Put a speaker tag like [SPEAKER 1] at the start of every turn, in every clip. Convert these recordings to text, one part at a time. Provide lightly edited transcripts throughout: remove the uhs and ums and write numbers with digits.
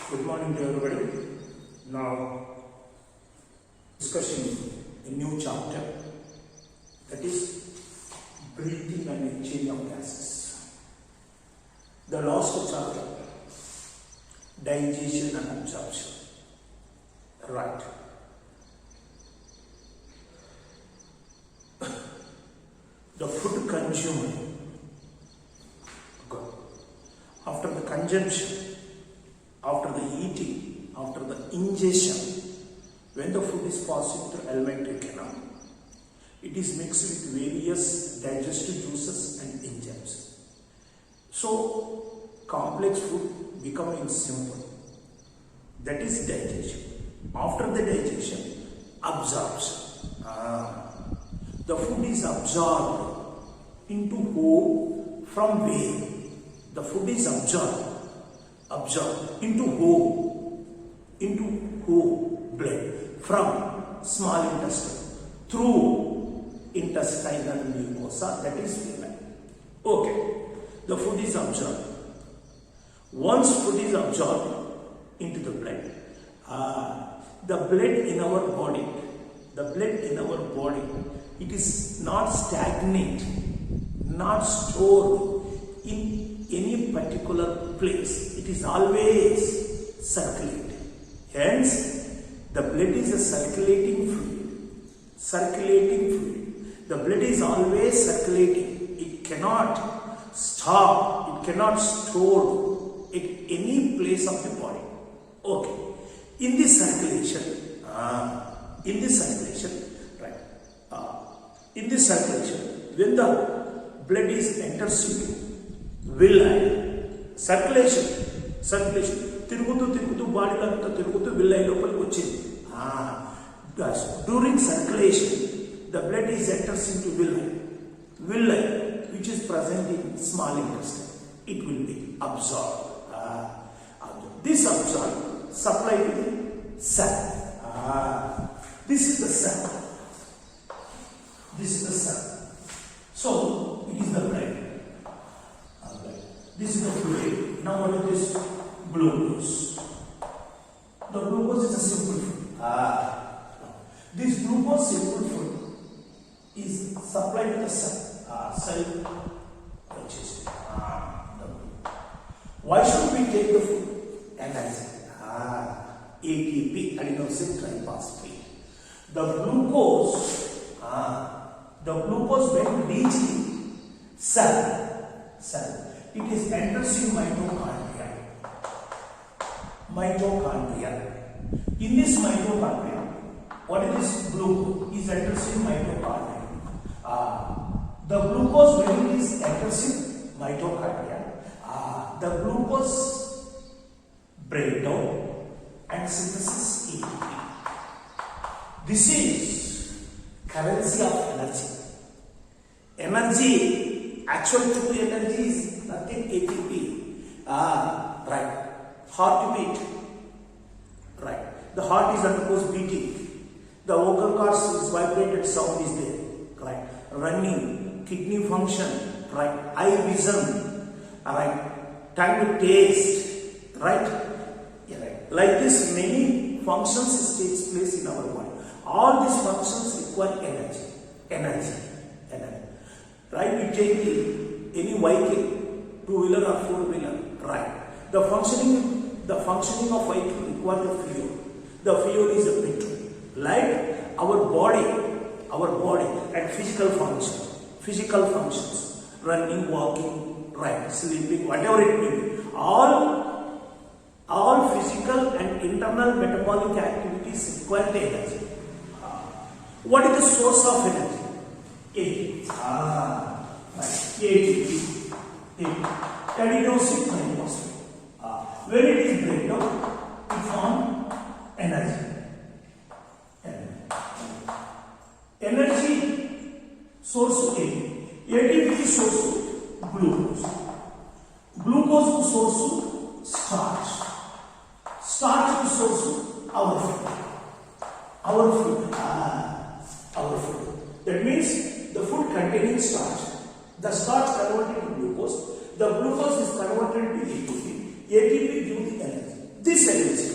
[SPEAKER 1] Good morning to everybody. Now, discussing a new chapter, that is breathing and exchange of gases. The last chapter, digestion and absorption. Right. The food consumed, after the consumption, after the eating, after the ingestion, when the food is passing through alimentary canal, it is mixed with various digestive juices and enzymes. So, complex food becoming simple. That is digestion. After the digestion, absorption. The food is absorbed into whole from where? The food is absorbed into whole blood from small intestine through intestinal mucosa, that is villi. Okay, the food is absorbed. Once food is absorbed into the blood, the blood in our body, it is not stagnant, not stored in any particular place. It is always circulating. Hence, the blood is a circulating fluid. The blood is always circulating. It cannot stop. It cannot store at any place of the body. Okay. In this circulation, when the blood is enters into villi, circulation, తిరుగుతూ బాడీలో అంతా తిరుగుతూ villi లోపలికి వచ్చింది. During circulation, the blood is enters into villi, which is present in small intestine. It will be absorbed. This absorbed supply to the cell. This is the cell. So, it is the blood. This is the fluid. Now what is this? Glucose. The glucose is a simple food. This glucose simple food is supplied to the cell. Why should we take the food? Energy. ATP, adenosine triphosphate. The glucose when reaching cell, it is enters in mitochondria. In this mitochondria, what is this glucose? Is enters in mitochondria. The glucose when it is enters in mitochondria, the glucose breakdown and synthesis ATP. This is currency of energy. Actual true energy is nothing ATP. Right. Heartbeat. Right. The heart is undergoes beating. The vocal cords is vibrated sound is there. Right. Running, kidney function. Right. Eye vision. Right. Time to taste. Right. Yeah, right. Like this, many functions takes place in our body. All these functions require energy. Right? We take any vehicle, two-wheeler or four-wheeler. Right? The functioning of vehicle requires the fuel. The fuel is a petrol. Like our body and physical functions, running, walking, right, sleeping, whatever it may be. All physical and internal metabolic activities require the energy. What is the source of energy? ATP. Adenosine triphosphate. When it is breakdown, it forms energy. Energy source ATP. ATP is source glucose. Glucose is source starch. Starch is source our food. That means the food containing starch. The starch converted to glucose. The glucose is converted to ATP. ATP gives the energy. This this energy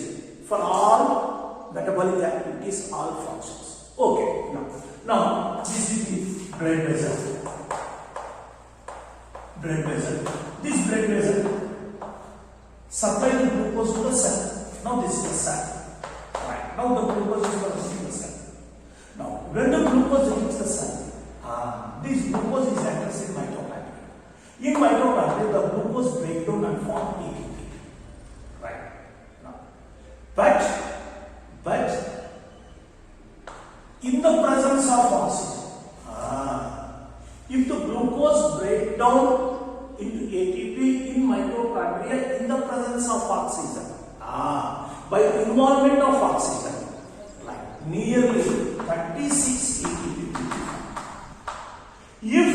[SPEAKER 1] for all metabolic activities, all functions. Okay, now this is the blood vessel. Blood vessel. This blood vessel supply the glucose to the cell. Now this is the cell. Right. Now the glucose is present in the cell. Now when the glucose reaches the cell, this glucose is enters in mitochondria. In mitochondria, the glucose breaks down and forms ATP. Right. Now, but in the presence of oxygen, if the glucose breaks down into ATP in mitochondria in the presence of oxygen, by involvement of oxygen, like nearly 36 ATP. If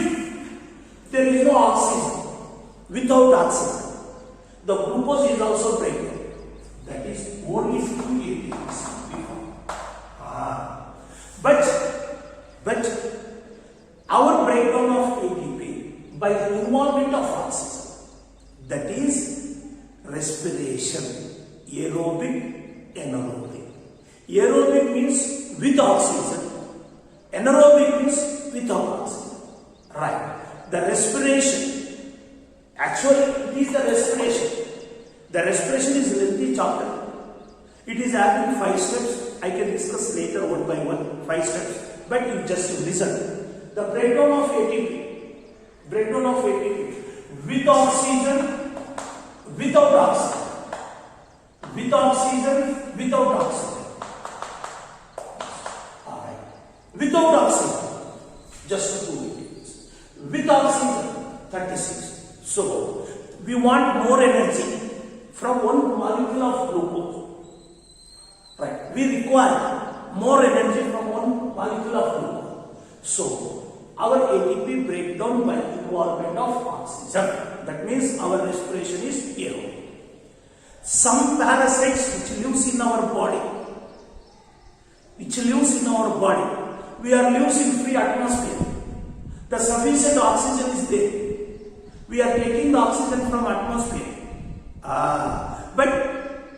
[SPEAKER 1] there is no oxygen, without oxygen, the glucose is also breakdown. That is only 2 ATPs. But our breakdown of ATP by the involvement of oxygen, that is respiration, aerobic, anaerobic. Aerobic means with oxygen, anaerobic means without oxygen. Right. The respiration, actually it is the respiration. The respiration is a lengthy chapter. It is having 5 steps. I can discuss later one by one, 5 steps. But you just listen. The breakdown of ATP with oxygen, without oxygen, with oxygen, without oxygen. Alright. Without oxygen, just 2 ATPs. With oxygen, 36. So, we want more energy from one molecule of glucose. Right. We require more energy from one molecule of glucose. So, our ATP breakdown by involvement of oxygen. That means our respiration is aerobic. Some parasites which lives in our body, we are living free atmosphere. The sufficient oxygen is there. We are taking the oxygen from atmosphere. But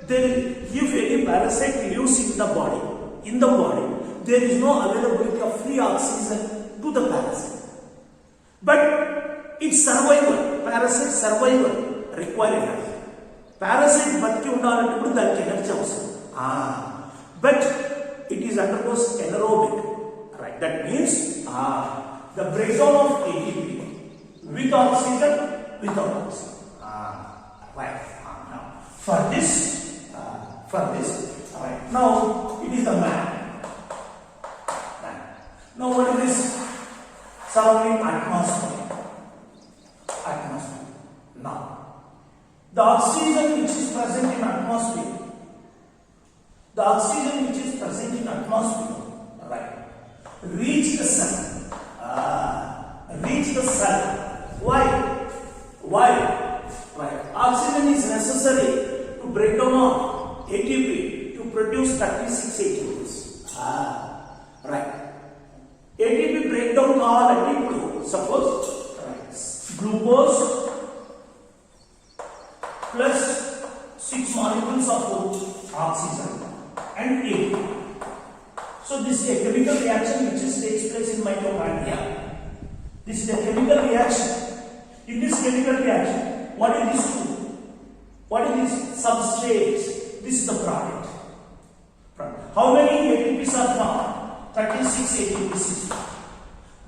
[SPEAKER 1] if any parasite lives in the body, there is no availability of free oxygen to the parasite. But its survival, parasite survival require energy. Parasite బతికి ఉండాలంటే కూడా దానికి energy అవసరం. But it is undergoes anaerobic. Right. That means the breakdown of ATP with oxygen, without oxygen. Right. Now for this, right. Now it is the man. Now what is this? Surrounding atmosphere. Now the oxygen which is present in atmosphere, right, reach the sun. Why? Right. Oxygen is necessary to break down of ATP to produce 36 ATPs. Right. ATP breakdown కావాలంటే ఇప్పుడు suppose glucose plus 6 molecules of oxygen and ATP. So this is a chemical reaction which takes place in mitochondria. This is a chemical reaction. In this chemical reaction, what is this food? What is this substrate? This is the product. How many ATPs are found? 36 ATPs.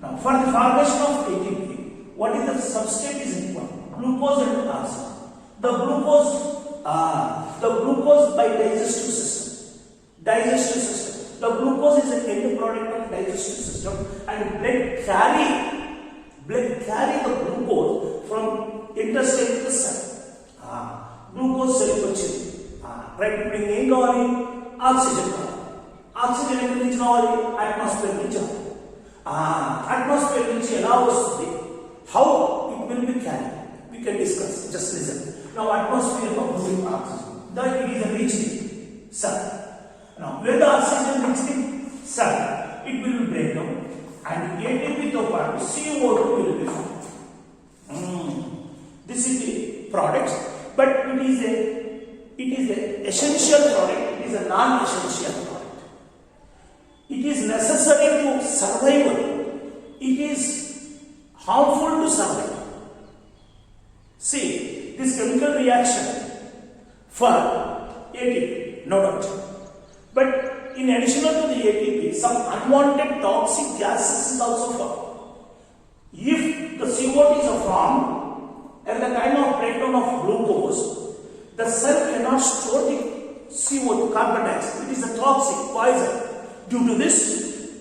[SPEAKER 1] Now, for the formation of ATP, what is the substrate is required? Glucose and oxygen. The glucose by digestive system. The glucose is an end product of digestive system, and blood carry the glucose from intestine to the cell. Glucose cell వచ్చింది. Right. ఇప్పుడు ఏం కావాలి? Oxygen కావాలి. Oxygen ఎక్కడి నుంచి కావాలి? Atmosphere నుంచి. Atmosphere నుంచి ఎలా వస్తుంది? How it will be carried? We can discuss. Just listen. Now atmosphere of moving oxygen. That it is reaching sun. Now when the oxygen reaching sun, it will be break down and ATP to part CO2 will be formed. This is the product, but it is a it is an essential product, it is a non-essential product. It is necessary to survival. It is harmful to survival. See, this chemical reaction for ATP, no doubt. But in addition to the ATP, some unwanted toxic gases is also formed. If the CO2 is formed at the time of breakdown of glucose, the cell cannot store the CO2, carbon dioxide. It is a toxic poison. Due to this,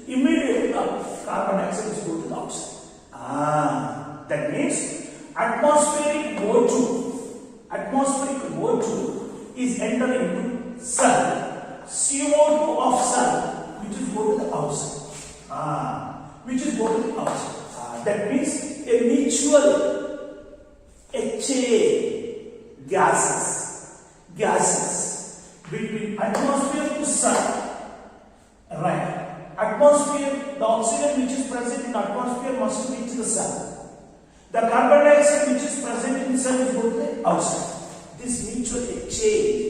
[SPEAKER 1] immediately the carbon dioxide is going to the outside. That means atmospheric O2 is entering into cell. CO2 of cell, which is going to the outside. That means a mutual exchange gases between atmosphere to cell. Right. Atmosphere, the oxygen which is present in atmosphere must reach the cell. The carbon dioxide which is present in cell is going to the outside. This mutual exchange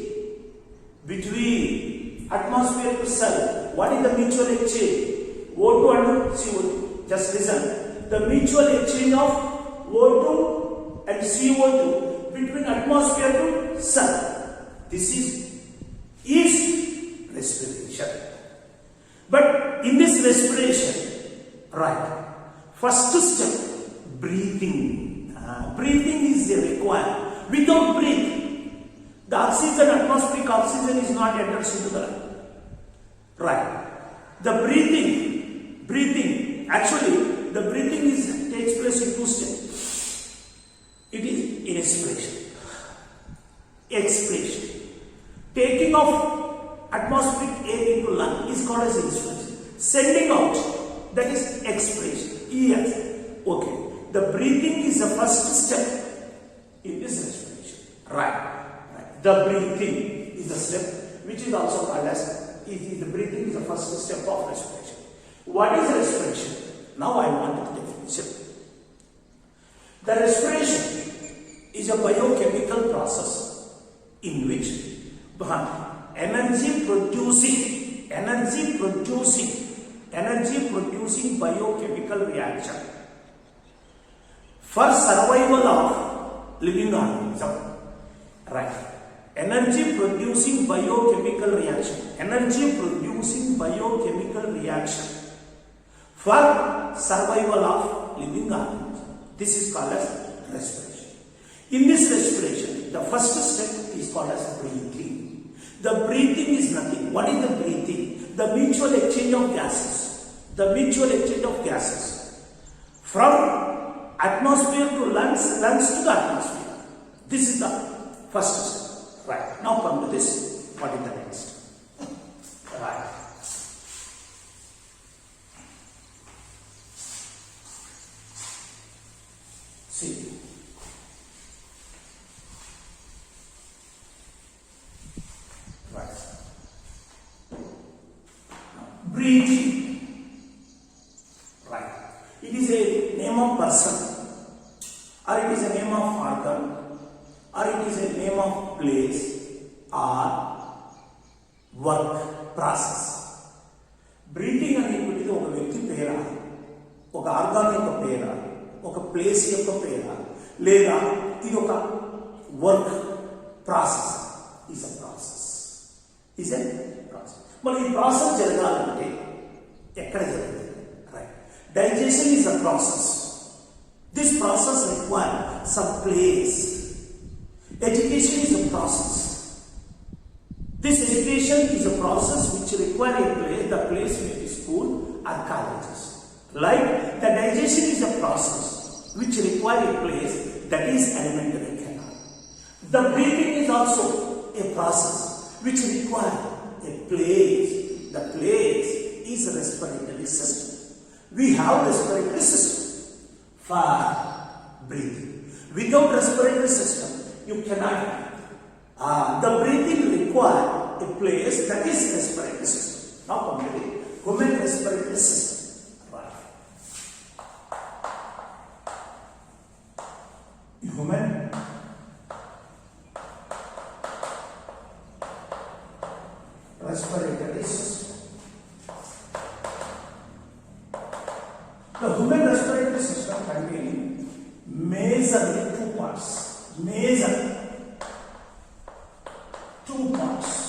[SPEAKER 1] between atmosphere to cell. What is the mutual exchange? O2 and CO2. Just listen. The mutual exchange of O2 and CO2 between atmosphere to cell. This is respiration. But in this respiration, right, first step, breathing. Breathing is required. Without breath, the oxygen, atmospheric oxygen is not enters into the lung. Right. The breathing, actually, the breathing takes place in two steps. It is inspiration, expiration. Taking of atmospheric air into lung is called as inspiration. Sending out, that is expiration. Yes. Okay. The breathing is the first step in this respiration. Right. The breathing is the step which is also called as, the breathing is the first step of respiration. What is respiration? Now I want the definition. The respiration is a biochemical process in which energy producing biochemical reaction for survival of living organism. Right. Energy producing biochemical reaction for survival of living organism. This is called as respiration. In this respiration, the first step is called as breathing. The breathing is nothing. What is the breathing? The mutual exchange of gases. From atmosphere to lungs to the atmosphere. This is the first step. Right. Now come to this. What is the next? Right. See. Right. Breathing. Right. It is a name of person, or it is a name of organ, or it is a name of place or work process. Breathing అనేది ఒక వ్యక్తి పేరా, ఒక organ యొక్క పేరా, ఒక place యొక్క పేరా, లేదా ఇది ఒక work process. Is a process. మరి ఈ ప్రాసెస్ జరగాలంటే ఎక్కడ జరుగుతుంది? Right. Digestion is a process. This process require some place. Education is a process. This education is a process which requires a place. The place may be school or colleges. Like the digestion is a process which requires a place, that is alimentary canal. The breathing is also a process which requires a place. The place is a respiratory system. We have respiratory system for breathing. Without respiratory system, you cannot. The breathing requires a place, that is respiratory system. Now come to the human respiratory system. Right. respiratory system. The human respiratory system contains majorly two parts. Major two parts.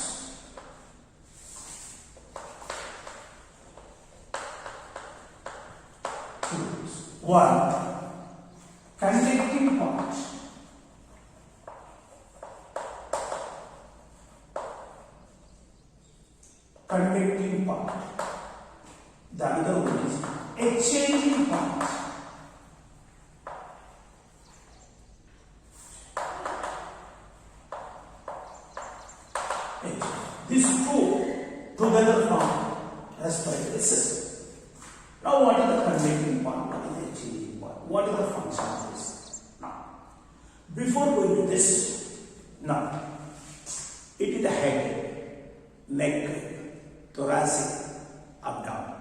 [SPEAKER 1] One, conducting part. Conducting part. The other one is exchanging part. These two together form respiratory system. Now, what is the conducting part? What is the exchanging part? What is the function of this? Now, before going to this, now it is the head, neck, thoracic, abdomen.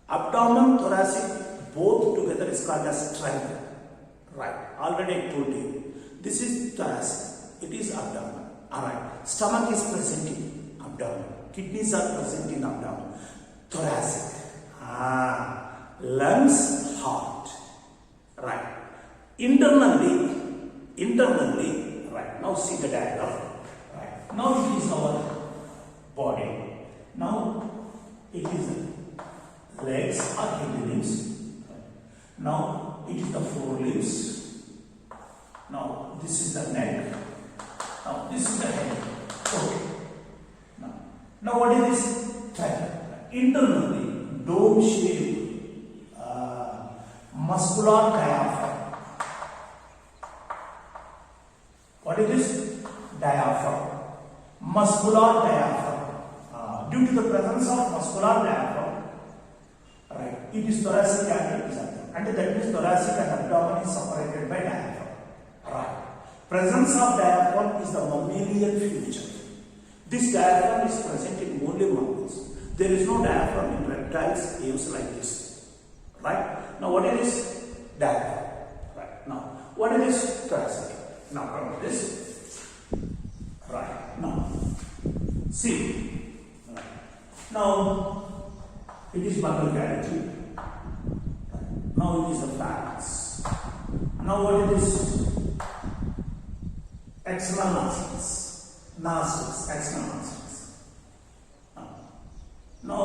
[SPEAKER 1] Abdomen, thoracic, both together is called as triangle. Right? Already I told you. This is thoracic. It is abdomen. Alright. Stomach is present in abdomen. Kidneys are present in abdomen. Thoracic. Lungs, heart. Right. Internally, right. Now see the diagram. Right. Now it is our body. Now it is the legs or hind limbs. Right. Now it is the forelimbs. Now this is the neck. Now this is the head. Okay. Now what is this? Triangle. Internally, dome shape, muscular diaphragm. What is this? Diaphragm. Muscular diaphragm. Due to the presence of muscular diaphragm, right, it is thoracic and it is abdomen. And that means thoracic and abdomen is separated by diaphragm. Right. Presence of diaphragm is the mammalian feature. This diaphragm is present in only mammals. There is no diaphragm in reptiles, aves like this. Right? Now what is this? Diaphragm. Right. Now what is this? Thoracic. Now come to this. Right. Now see. Right. Now it is buccal cavity. Right. Now it is the pharynx. Now what is this? External nostrils. Nostrils. External nostrils. Now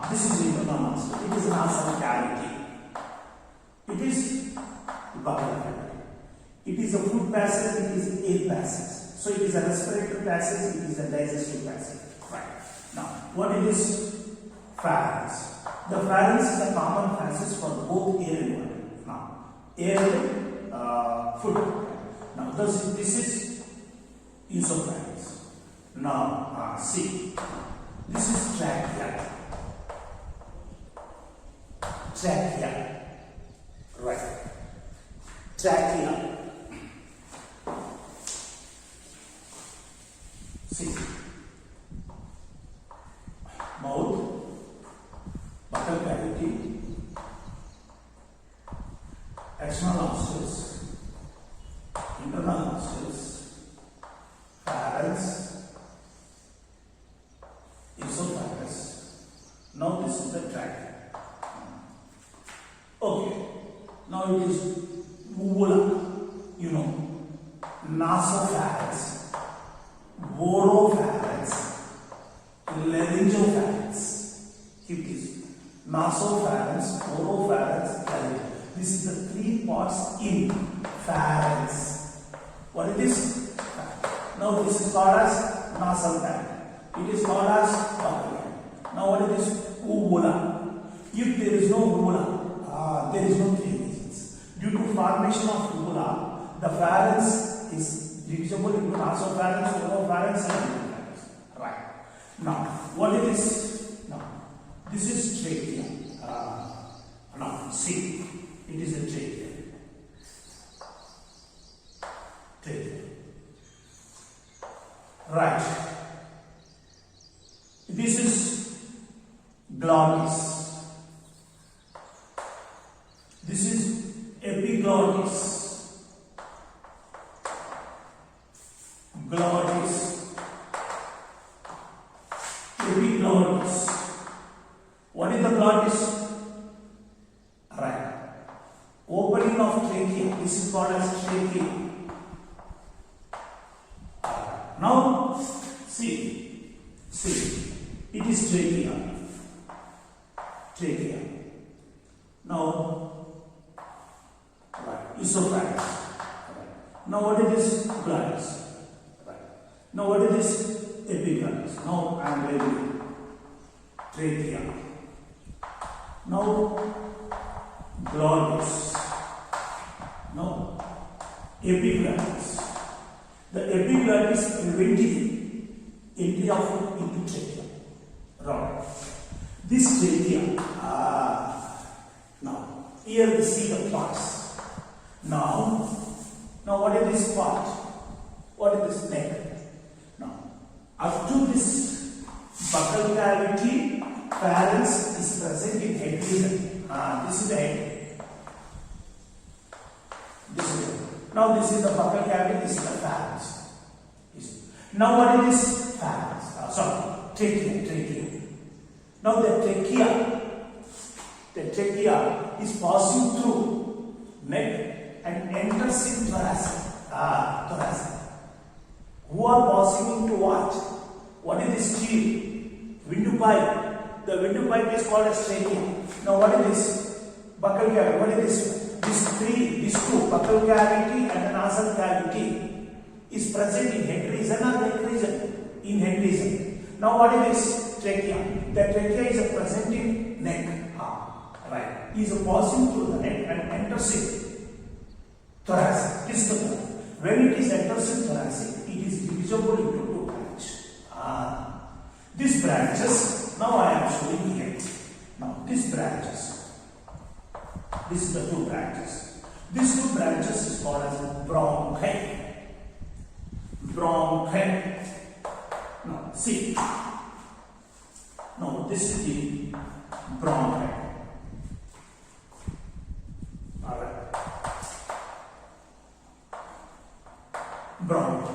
[SPEAKER 1] this is internal nostril. It is a nasal cavity. It is buccal cavity. It is a food passage. It is air passage. So it is a respiratory passage. It is a digestive passage. Right. Now what is this? Pharynx. The pharynx is a common passage for both air and water. Now air and food. Now this is esophagus. Now see, this is trachea. Trachea. Right. Trachea. See. Mouth. Buccal cavity. External nostrils. Internal nostrils. Pharynx. Esophagus. Now this is the trachea. Okay. Now it is uvula. You know. Nasopharynx. Oropharynx. Laryngopharynx. Keep this. Nasopharynx, oropharynx, larynx. This is the three parts in pharynx. What is this? Now this is called as nasal cavity. It is called as buccal cavity. Now what is this? Uvula. If there is no uvula, there is no three reasons. Due to formation of uvula, the pharynx is divisible into nasopharynx, oropharynx, and laryngopharynx. Right. Now what is this? Now this is trachea. Now see, it is a trachea. Trachea. Right. This is glottis. This is epiglottis. glottis, epiglottis. What is the glottis? Right. Opening of trachea. This is called as trachea. Now, see, it is trachea. Trachea. Now, right, esophagus. Right. Now, what is this? Glottis. Right. Now, what is this? Epiglottis. Now, I am writing trachea. Now, glottis. Now, epiglottis. The epiglottis preventing entry of food into trachea. Right. This trachea. Now, here we see the parts. Now, what is this part? What is this neck? Now, up to this buccal cavity, pharynx is present in head region. This is the head. This is it. Now, this is the buccal cavity. This is the pharynx. Now, what is this pharynx? Trachea. Now, the trachea is passing through neck and enters in thoracic. Thoracic. Who are passing into what? What is this tube? Windpipe. The windpipe is called as trachea. Now, what is this? Buccal cavity. What is this? These two, buccal cavity and the nasal cavity, is present in head region or neck region? In head region. Now, what is this? Trachea. The trachea is present in neck. Right. Is passing through the neck and enters in thoracic. This is the point. When it is enters in thoracic, it is divisible into two branches. These branches, now I am showing here. Now, these branches. This is the two branches. These two branches is called as bronchi. Bronchi. Now, see. Now, this is the bronchi. Alright. Bronchi.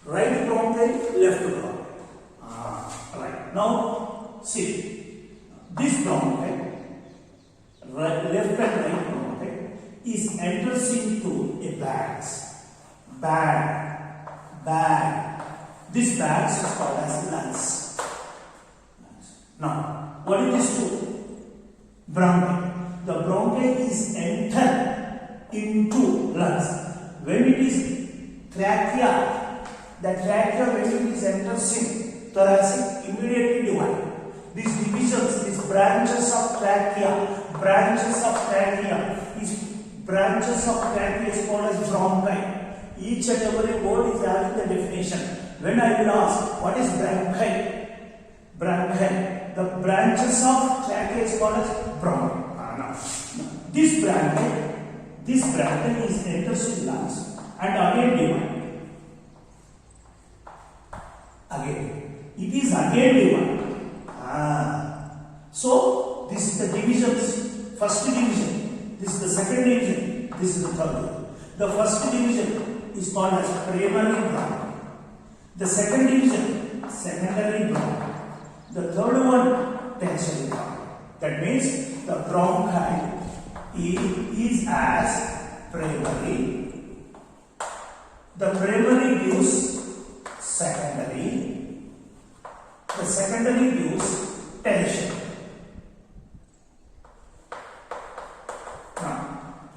[SPEAKER 1] Right bronchi, left bronchi. Right. Now, see. This bronchi, left and right bronchi, is enters into a bag. This bag is called as lungs. Now, what is this two? Bronchi. The bronchi is entered into lungs. When it is trachea, the trachea when it is enters in thoracic, immediately divide. These divisions, these branches of trachea is called as bronchi. Each and every word is having the definition. When I will ask, what is bronchi? Bronchi. The branches of trachea is called as bronchi. This bronchi is enters in lungs and again divide. Again. It is again divide. So, this is the divisions. First division. This is the second division. This is the third division. The first division is called as primary bronchi. The second division, secondary bronchi. The third one, tertiary bronchi. That means the bronchi is as primary. The primary gives secondary. The secondary gives tertiary. Now,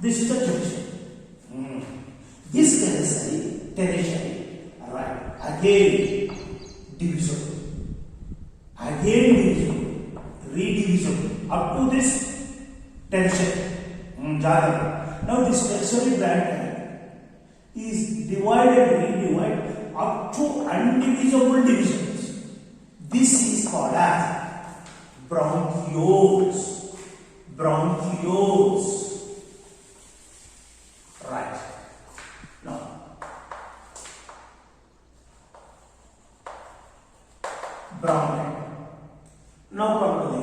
[SPEAKER 1] this is the tertiary. This tertiary, right? Again divisible. Again divisible. Redivisible. Up to this tertiary. Now this tertiary bronchi is divided, redivided up to undivisible divisions. This is called as bronchioles. Bronchioles. Right. Now, bronchi. Now come to the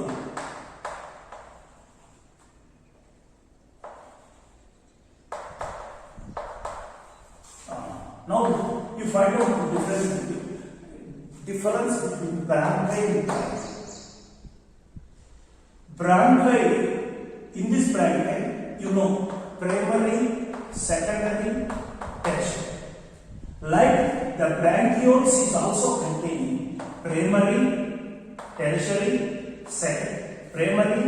[SPEAKER 1] now find out the difference between bronchi and bronchi. Bronchi, in this bronchi, you know, primary, secondary, tertiary. Like the bronchioles is also containing primary, tertiary, secondary. Primary,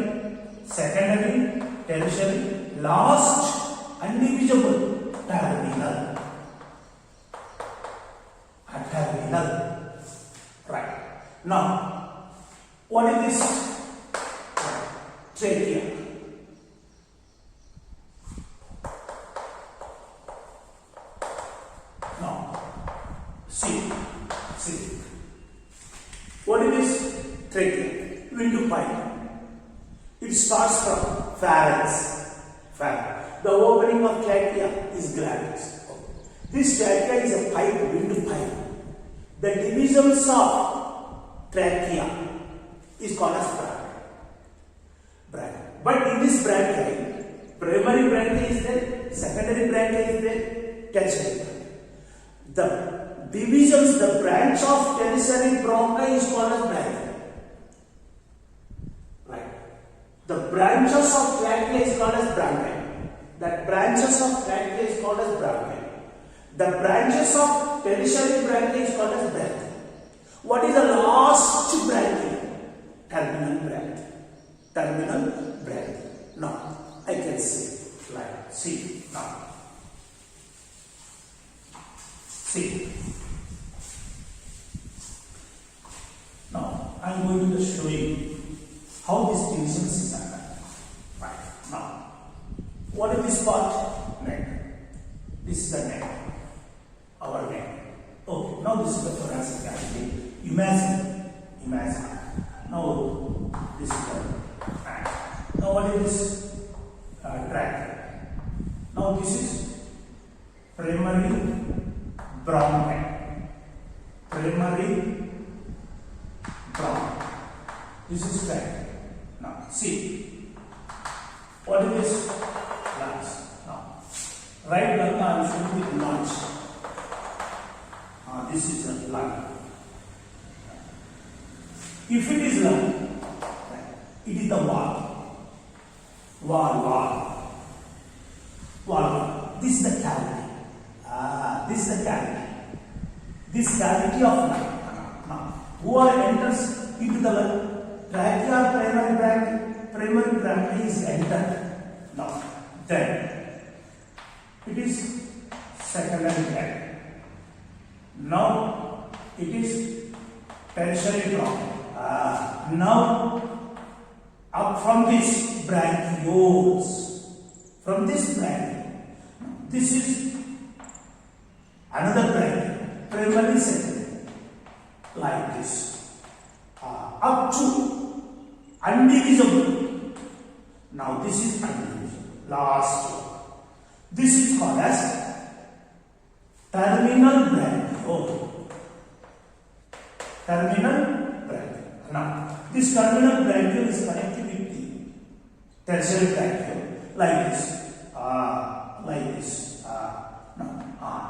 [SPEAKER 1] secondary, tertiary, last undivisible, terminal. Terminal. Right. Now, what is this? Trachea. Now, see. What is this? Trachea. Windpipe. It starts from pharynx. The opening of trachea is glans. This trachea is a pipe, windpipe. The divisions of trachea is called as bronchi. But in this bronchi, primary bronchi is there, secondary bronchi is there, tertiary bronchi. The divisions, the branch of tertiary bronchi is called as bronchi. Right. The branches of trachea is called as bronchi. That branches of trachea is called as bronchi. The branches of tertiary bronchi is called as bronchi. What is the last bronchi? Terminal bronchi. Terminal bronchi. Now, I can say, like, see, now. See. Now, I am going to show you how this division is done. Right. Now, what is this part? Neck. This is the neck. Our neck. Okay. Now this is the thoracic cavity. Imagine. Now this is the back. Now what is this? Trachea. Now this is primary bronchi. This is trachea. Now see. What is this? Lungs. Now right lung I am showing with lungs. This is the lung. If it is lung, it is the wall. This is the cavity. This is the cavity. This cavity of lung. Now, whoever enters into the lung, trachea, primary bronchi is entered. Now, then it is secondary bronchi. Now it is tertiary bronchi. Now up from this bronchioles, this is another bronchi, primary, secondary, like this, up to undivisible. Now this is undivisible, last one. This is called as terminal bronchi. Terminal bronchi. Now, this terminal bronchiole is connected with the tertiary bronchiole, like this.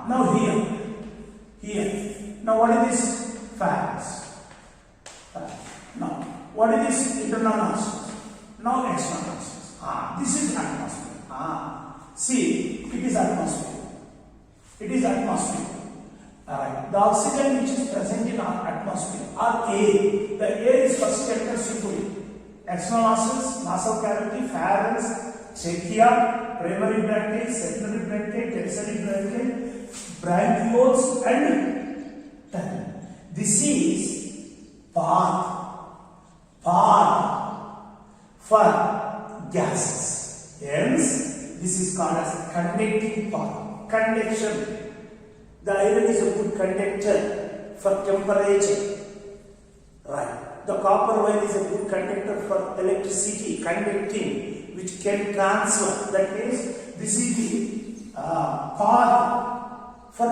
[SPEAKER 1] Now here. Now what is this? Pharynx. Now what is this? Internal nostrils. Now external nostrils. This is atmosphere. See, it is atmosphere. The oxygen which is present in our atmosphere or air, the air is first enters into external nostrils, nasal cavity, pharynx, trachea, primary bronchi, secondary bronchi, tertiary bronchi, bronchioles and tongue. This is path for gases. Hence, this is called as conducting path. Conduction. The iron is a good conductor for temperature. Right. The copper wire is a good conductor for electricity, conducting, which can transfer. That means this is the path for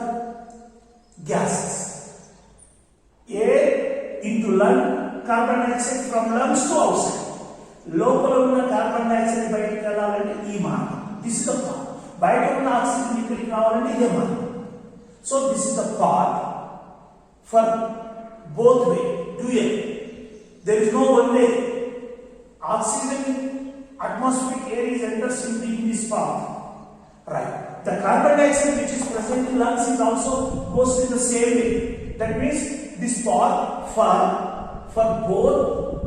[SPEAKER 1] gases. Air into lung, carbon dioxide from lungs to outside. Local carbon dioxide bite kalalante E mark. This is the path. Bite oxygen nikali kavalante E mark. So this is the part for both way, dual. There is no one way. Oxygen, atmospheric air is enters in this part. Right. The carbon dioxide which is present in lungs is also goes in the same way. That means this part for both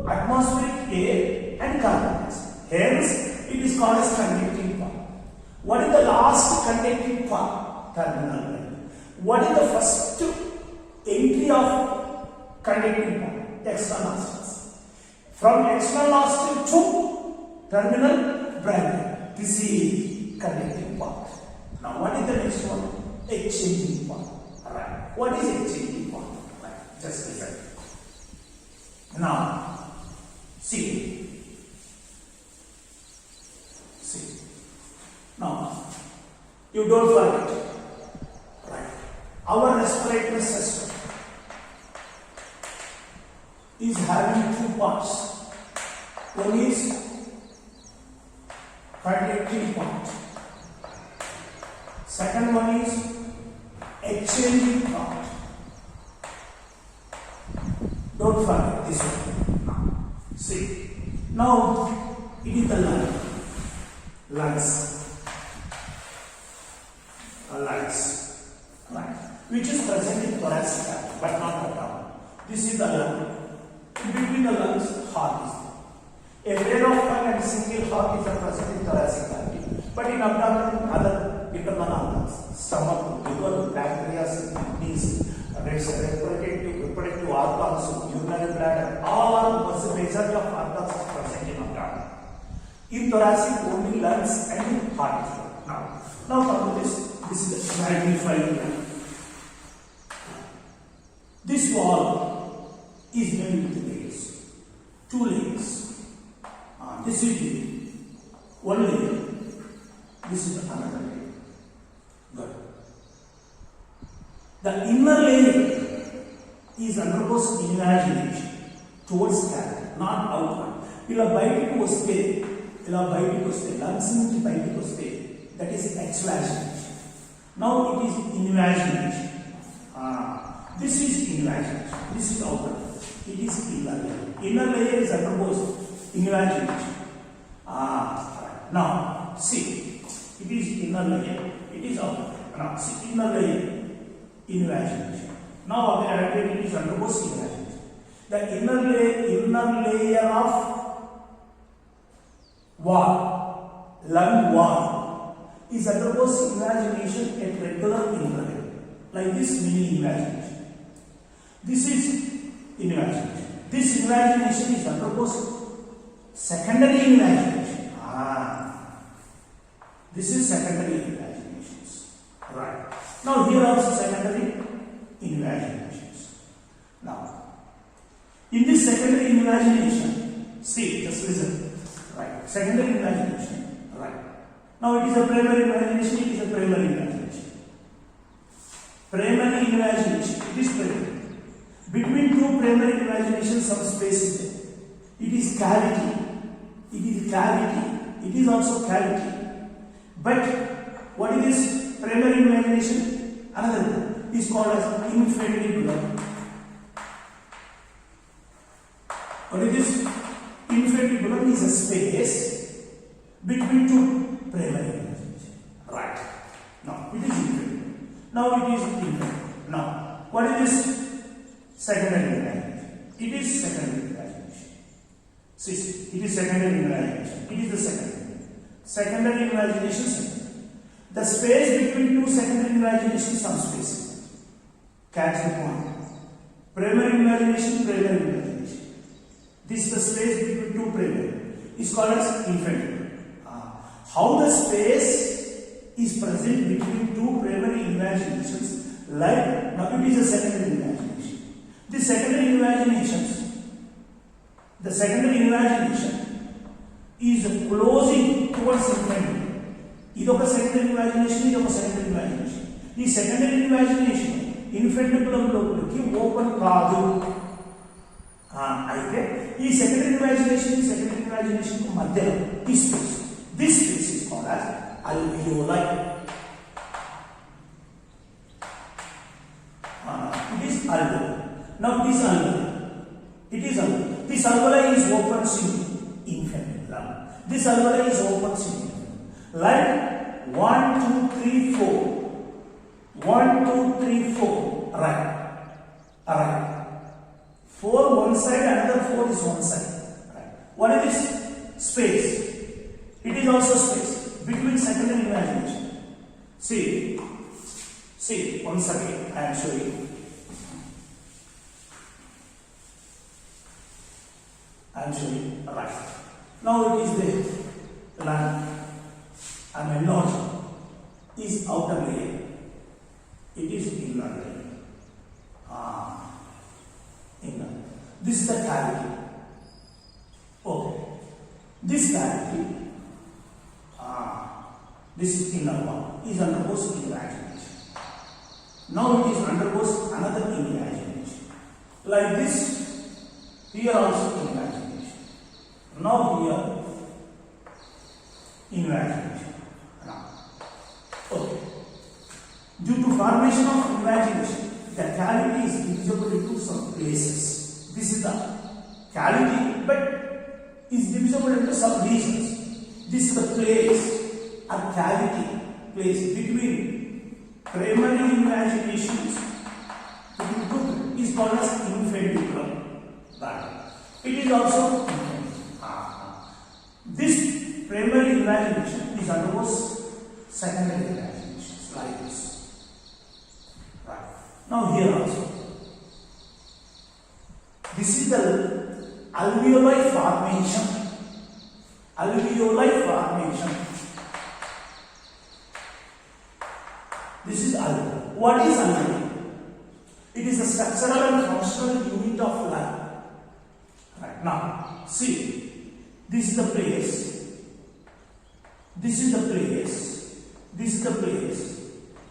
[SPEAKER 1] atmospheric air and carbon dioxide. Hence, it is called as conducting part. What is the last conducting part? Terminal line. What is the first entry of conducting part? External nostrils. From external nostril to terminal bronchial. This is conducting part. Now, what is the next one? Exchanging part. Right. What is exchanging part? Right. Just listen. Now, see. Now, you don't forget. Right. Our respiratory system is having two parts. One is conducting part. Second one is exchanging part. Don't forget this one. See. Now, it is the lungs. Lungs, right, which is present in thoracic cavity, but not abdomen. This is the lung. In between the lungs, heart is there. A pair of lung and single heart is present in thoracic cavity, but in abdomen, other internal organs, stomach, liver, pancreas, kidneys, reproductive organs, urinary bladder, all majority of organs are present in abdomen. In thoracic, only lungs and heart is there. Now come to this. This is the magnified line. This wall is made with layers. Two layers. This is one layer. This is another layer. Good. The inner layer is undergoes invagination towards cavity, not outward. ఇలా బయటికి వస్తే lungs నుంచి బయటికి వస్తే that is exvagination. Now it is invagination. This is invagination. This is outer. It is inner layer. Inner layer is undergoes invagination. Now see, it is inner layer. It is outer. Now see, inner layer, invagination. Now again it is undergoes invagination. The inner layer of wall, lung wall, is undergoes invagination at regular interval, like this mini invagination. This is invagination. This invagination is undergoes secondary invagination. This is secondary invaginations. Right. Now here also secondary invaginations. Now, in this secondary invagination, see, just listen. Right. Secondary invagination. Right. Now it is a primary invagination, it is a primary invagination. Primary invagination, it is primary. Between two primary invaginations, some space is there. It is cavity. It is cavity. It is also cavity. But what is this primary invagination? Another one is called as infundibular. What is this? Infundibular is a space between two primary invagination. Right. Now it is infundibular. Now it is infundibular. Now what is this? Secondary invagination. It is secondary invagination. See, it is secondary invagination. It is the secondary invagination. The space between two secondary invaginations, some space. Catch the point. Primary invagination, primary invagination. This is the space between two primary. Is called as infundibular. How the space is present between two primary invaginations, like now it is a secondary invagination. The secondary invagination is closing towards infundibular. This is a secondary invagination. This is a secondary invagination. This secondary invagination infundibular లోపలికి open కాదు. అయితే ఈ secondary invagination మధ్యలో this space is called as alveoli. alveoli. Now this alveoli, it is alveoli. This alveoli is open in infundibulum. This alveoli is open in infundibulum. Like 1, 2, 3, 4. 1, 2, 3, 4. Right. Alright. 4 one side, another 4 is one side. Right. What is this? Space. It is also space between secondary imagination. See, once again I am showing. Right. Now it is the lung and nose is outer layer. It is inner layer. Inner. This is the cavity. Okay. This cavity, this is inner one, is undergoes invagination. Now it is undergoes another invagination. Like this, here also invagination. Now here, invagination. Now, okay. Due to formation of invagination, the cavity is divisible into some places. This is the cavity, but is divisible into some regions. This is the place or cavity place between primary invaginations is called as infundibulum. It is also this primary invagination is undergoes secondary invaginations like this. Right. Now here also, this is the alveoli formation. Alveoli formation. This is alveoli. What is alveoli? It is a structural and functional unit of life. Right. Now, see, this is the place. This is the place. This is the place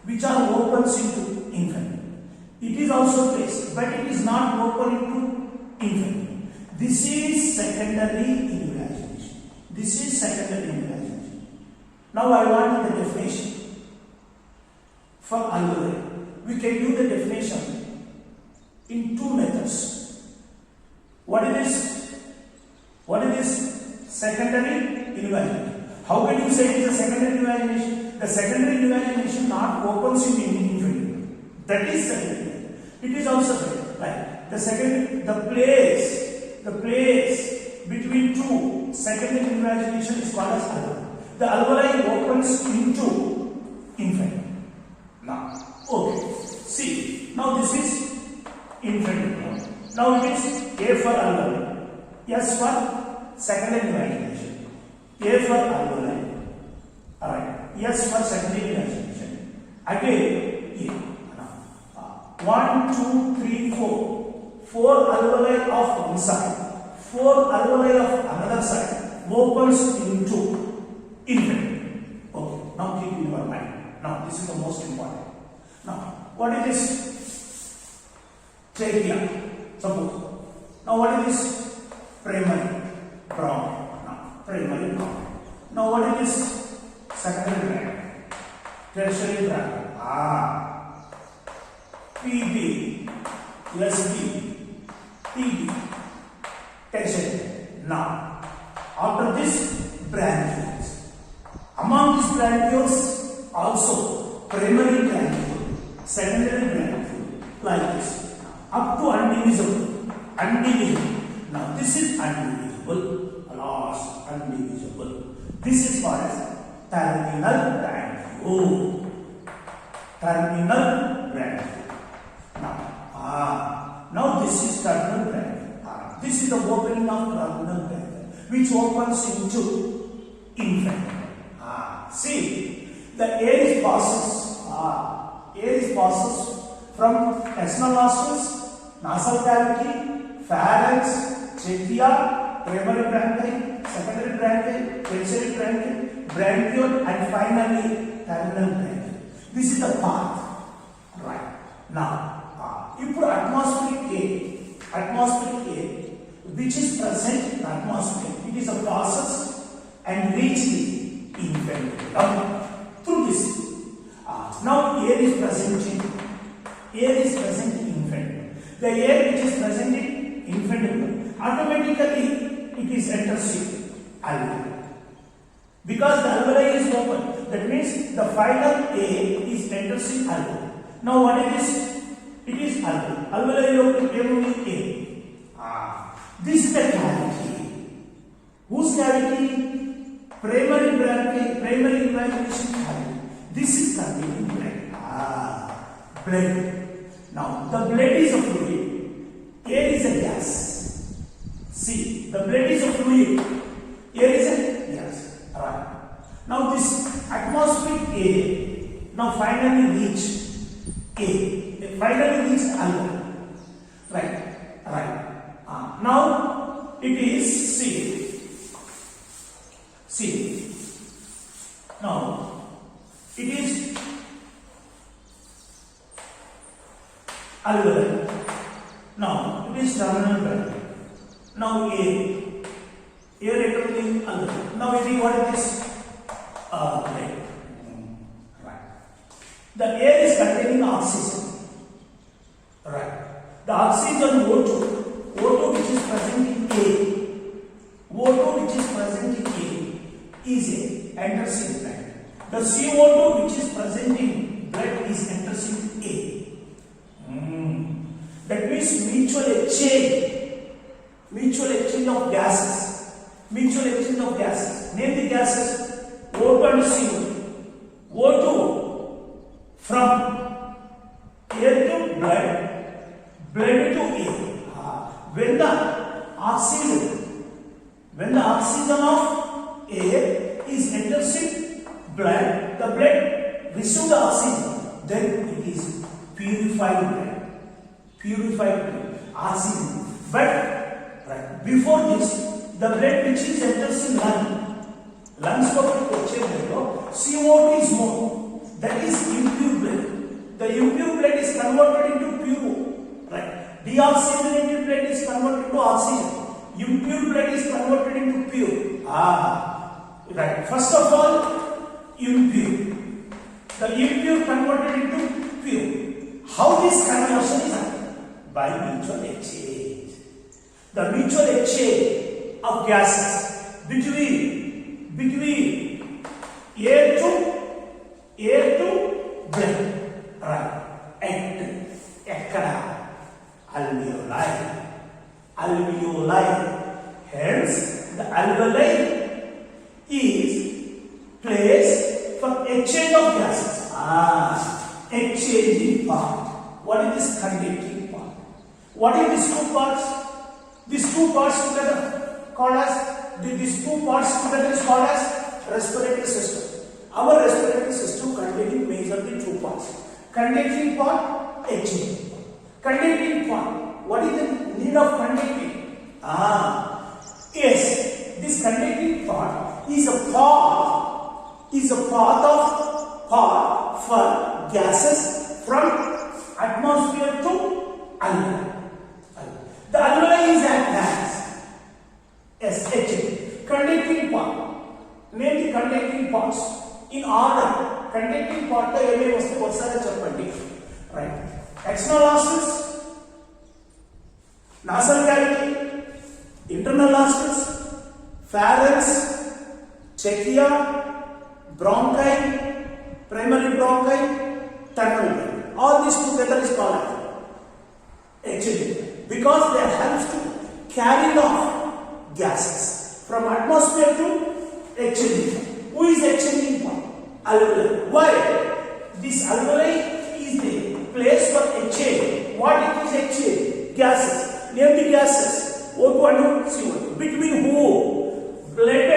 [SPEAKER 1] which are open into infinite. It is also place, but it is not open into infinite. This is secondary invagination. This is secondary invagination. Now I want the definition for alveoli. We can do the definition in two methods. What is this? What is this? Secondary invagination. How can you say it is a secondary invagination? The secondary invagination not opens in infinite. That is secondary. It is also like the second, the place between two secondary invagination is called as alveoli. The alveoli opens into infinite. Now, okay. See, now this is infinite. Now it is A for alveoli, S for secondary invagination. A for alveoli, alright. S for secondary invagination. Again, A. 1, 2, 3, 4. 4 alveoli of one side, 4 alveoli of another side opens into infinite. Okay, now keep in your mind. Now this is the most important. Now, what is this? Trachea. Suppose. Now what is this? Primary bronch. Now, primary bronch. Now what is this? Secondary bronch. Tertiary bronch. PB, SB, TB, tertiary. Now, after this, branchioles. Among these branchioles, also primary branchiole, secondary branchiole, like this, up to undivisible. Now, this is undivisible, last undivisible. This is called as terminal branchiole. Terminal branchiole. Now this is terminal branchiole. This is the opening of terminal branchiole, which opens into infinite. See, the air passes from external nostrils, nasal cavity, pharynx, trachea, primary bronchi, secondary bronchi, tertiary bronchi, branchiole, and finally terminal branchiole. This is the path. Right. Now, you put atmospheric air, which is present in atmosphere. It is a process and reach the infundibulum through this. Now air is present in infundibulum. The air which is present in infundibulum, automatically it is enters in alveoli. Because the alveoli is open, that means the final air is enters in alveoli. Now what it is? It is alveoli. Alveoli is air. This is the cavity. Whose cavity? Primary evacuation cavity. This is containing blood. Blood. Now the blood is a fluid. Air is a gas. See, the blood is a fluid. Air is a gas. Right. Now this atmospheric air now finally reach air. Finally reach alveoli. Right. Now it is see. Now it is alveoli. Now it is terminal bed. Now air enters in alveoli. Now it is what it is? Right. The air is containing oxygen. Right. The oxygen O2 which is present in O2 which is present in A is enters in blood. The CO2 which is present in blood is enters in A. That means mutual exchange of gases. Name the gases O2 and CO2. O2 from air to blood to air. When the oxygen of air is enters in blood, the blood receives the oxygen, then it is purified blood. Oxygen. But before this, the blood which is enters in lungs CO2 is more. That is impure blood. The impure blood is converted into pure. Right. Deoxygenated blood is converted to oxygen. Impure blood is converted into pure. Right. First of all, impure. The impure converted into pure. How this conversion is happening? By mutual exchange. The mutual exchange of gases between air to blood. Right. And alveoli. Hence, the alveoli is place for exchange of gases. Exchanging part. What is this conducting part? What is these two parts? These two parts together called as these two parts together is called as respiratory system. Our respiratory system containing majorly two parts. Conducting part, exchanging part. Conducting part. What is the need of conducting? Yes, this conducting part is a part for gases from atmosphere to alveoli. The alveoli is at gas. Yes, exchanging. Conducting part. Name the conducting parts in order. Conducting part right. External nostrils, nasal cavity, internal nostrils, pharynx, trachea, bronchi, primary bronchi, terminal bronchi. All these together is called exchanging because they help to carry off gases from atmosphere to exchanging. Who is exchanging part? Alveoli. Why? This alveoli is the place for exchange. What it is exchange? Gases. Name the gases. O2 and CO2. Between who? Blood